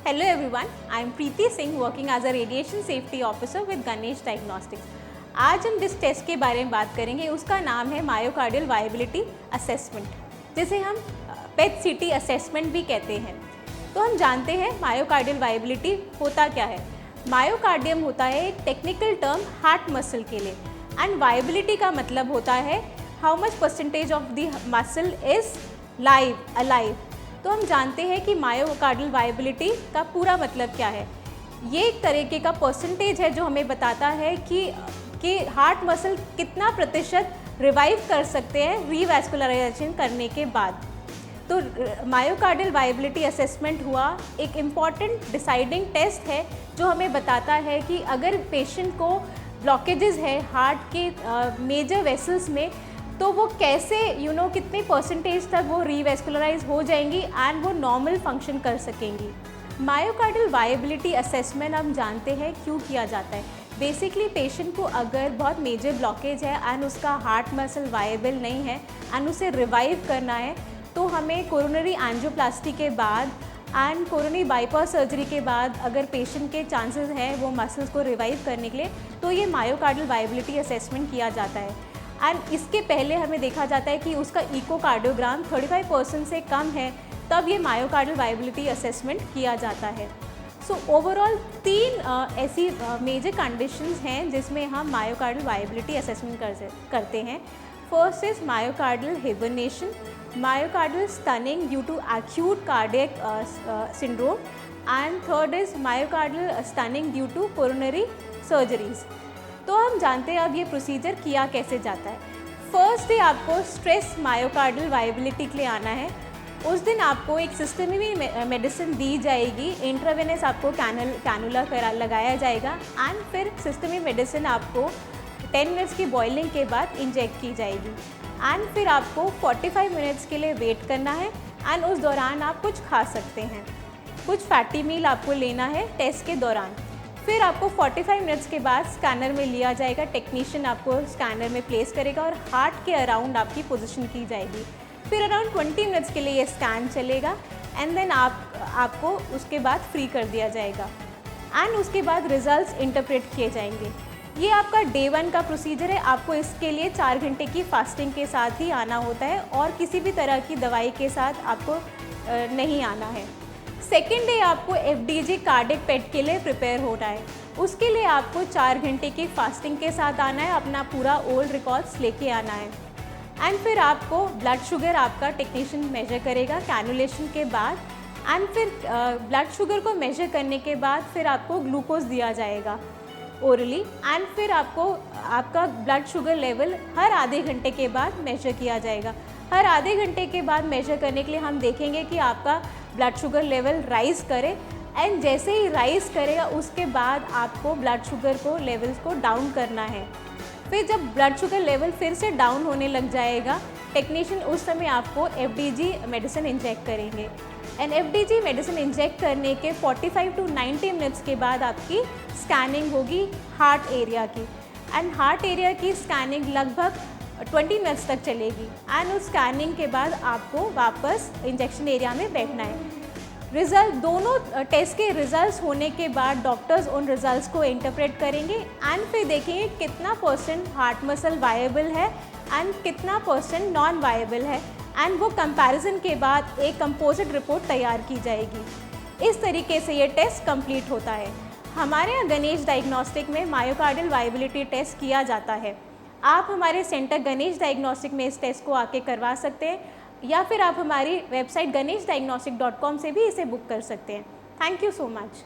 Hello everyone, I am Preeti Singh working as a Radiation Safety Officer with Ganesh Diagnostics. आज हम जिस test के बारे में बात करेंगे उसका नाम है मायोकार्डियल वायबिलिटी असेसमेंट, जिसे हम पेट सीटी असेसमेंट भी कहते हैं। तो हम जानते हैं मायोकार्डियल वायबिलिटी होता क्या है। मायोकार्डियम होता है एक टेक्निकल टर्म हार्ट मसल के लिए, एंड वायबिलिटी का मतलब होता है how much percentage of the muscle is alive. तो हम जानते हैं कि मायोकार्डियल वायबिलिटी का पूरा मतलब क्या है। ये एक तरीके का परसेंटेज है जो हमें बताता है कि हार्ट मसल कितना प्रतिशत रिवाइव कर सकते हैं रीवैस्कुलराइजेशन करने के बाद। तो मायोकार्डियल वायबिलिटी असेसमेंट हुआ एक इम्पॉर्टेंट डिसाइडिंग टेस्ट है जो हमें बताता है कि अगर पेशेंट को ब्लॉकेजेस है हार्ट के मेजर वेसल्स में, तो वो कैसे कितने परसेंटेज तक वो रीवैस्कुलराइज हो जाएंगी एंड वो नॉर्मल फंक्शन कर सकेंगी। मायोकार्डियल वायबिलिटी असेसमेंट हम जानते हैं क्यों किया जाता है। बेसिकली पेशेंट को अगर बहुत मेजर ब्लॉकेज है एंड उसका हार्ट मसल वायबल नहीं है एंड उसे रिवाइव करना है, तो हमें कोरोनरी एंजियोप्लास्टी के बाद एंड कोरोनरी बाईपास सर्जरी के बाद अगर पेशेंट के चांसेस हैं वो मसल्स को रिवाइव करने के लिए, तो ये मायोकार्डियल वायबिलिटी असेसमेंट किया जाता है। एंड इसके पहले हमें देखा जाता है कि उसका इकोकार्डियोग्राम 35% से कम है, तब ये मायोकार्डियल वायबिलिटी असेसमेंट किया जाता है। सो ओवरऑल 3 ऐसी मेजर कंडीशंस हैं जिसमें हम मायोकार्डियल वायबिलिटी असेसमेंट करते हैं। First is myocardial hibernation, myocardial stunning due to acute cardiac syndrome, and third is myocardial stunning due to coronary surgeries. तो हम जानते हैं अब ये प्रोसीजर किया कैसे जाता है। फर्स्ट डे आपको स्ट्रेस मायोकार्डियल वायबिलिटी के लिए आना है। उस दिन आपको एक सिस्टमिक मेडिसिन दी जाएगी, इंट्रावेनस आपको कैनुला लगाया जाएगा एंड फिर सिस्टमिक मेडिसिन आपको 10 मिनट्स की बॉइलिंग के बाद इंजेक्ट की जाएगी एंड फिर आपको 45 मिनट्स के लिए वेट करना है एंड उस दौरान आप कुछ खा सकते हैं। कुछ फैटी मील आपको लेना है टेस्ट के दौरान। फिर आपको 45 मिनट्स के बाद स्कैनर में लिया जाएगा, टेक्नीशियन आपको स्कैनर में प्लेस करेगा और हार्ट के अराउंड आपकी पोजीशन की जाएगी। फिर अराउंड 20 मिनट्स के लिए ये स्कैन चलेगा एंड देन आपको उसके बाद फ्री कर दिया जाएगा एंड उसके बाद रिजल्ट्स इंटरप्रेट किए जाएंगे। ये आपका डे 1 का प्रोसीजर है। आपको इसके लिए 4 घंटे की फास्टिंग के साथ ही आना होता है और किसी भी तरह की दवाई के साथ आपको नहीं आना है। सेकेंड डे आपको FDG कार्डिक पेट के लिए प्रिपेयर होना है। उसके लिए आपको 4 घंटे की फास्टिंग के साथ आना है, अपना पूरा ओल्ड रिकॉर्ड्स लेके आना है एंड फिर आपको ब्लड शुगर आपका टेक्नीशियन मेजर करेगा कैनुलेशन के बाद एंड फिर ब्लड शुगर को मेजर करने के बाद फिर आपको ग्लूकोज दिया जाएगा ओरली एंड फिर आपका ब्लड शुगर लेवल हर आधे घंटे के बाद मेजर किया जाएगा। हर आधे घंटे के बाद मेजर करने के लिए हम देखेंगे कि आपका ब्लड शुगर लेवल राइज़ करे एंड जैसे ही राइज़ करेगा उसके बाद आपको ब्लड शुगर को लेवल्स को डाउन करना है। फिर जब ब्लड शुगर लेवल फिर से डाउन होने लग जाएगा, टेक्नीशियन उस समय आपको FDG मेडिसिन इंजेक्ट करेंगे एंड FDG मेडिसिन इंजेक्ट करने के 45 to 90 मिनट्स के बाद आपकी स्कैनिंग होगी हार्ट एरिया की एंड हार्ट एरिया की स्कैनिंग लगभग 20 मिनट्स तक चलेगी एंड उस स्कैनिंग के बाद आपको वापस इंजेक्शन एरिया में बैठना है। रिज़ल्ट दोनों टेस्ट के रिजल्ट्स होने के बाद डॉक्टर्स उन रिजल्ट्स को इंटरप्रेट करेंगे एंड फिर देखेंगे कितना % हार्ट मसल वायबल है एंड कितना % नॉन वायबल है एंड वो कंपैरिजन के बाद एक कंपोजिट रिपोर्ट तैयार की जाएगी। इस तरीके से ये टेस्ट कंप्लीट होता है। हमारे यहाँ गणेश डायग्नोस्टिक में मायोकार्डियल वायबिलिटी टेस्ट किया जाता है। आप हमारे सेंटर गणेश डायग्नोस्टिक में इस टेस्ट को आके करवा सकते हैं या फिर आप हमारी वेबसाइट ganeshdiagnostic.com से भी इसे बुक कर सकते हैं। Thank you so much.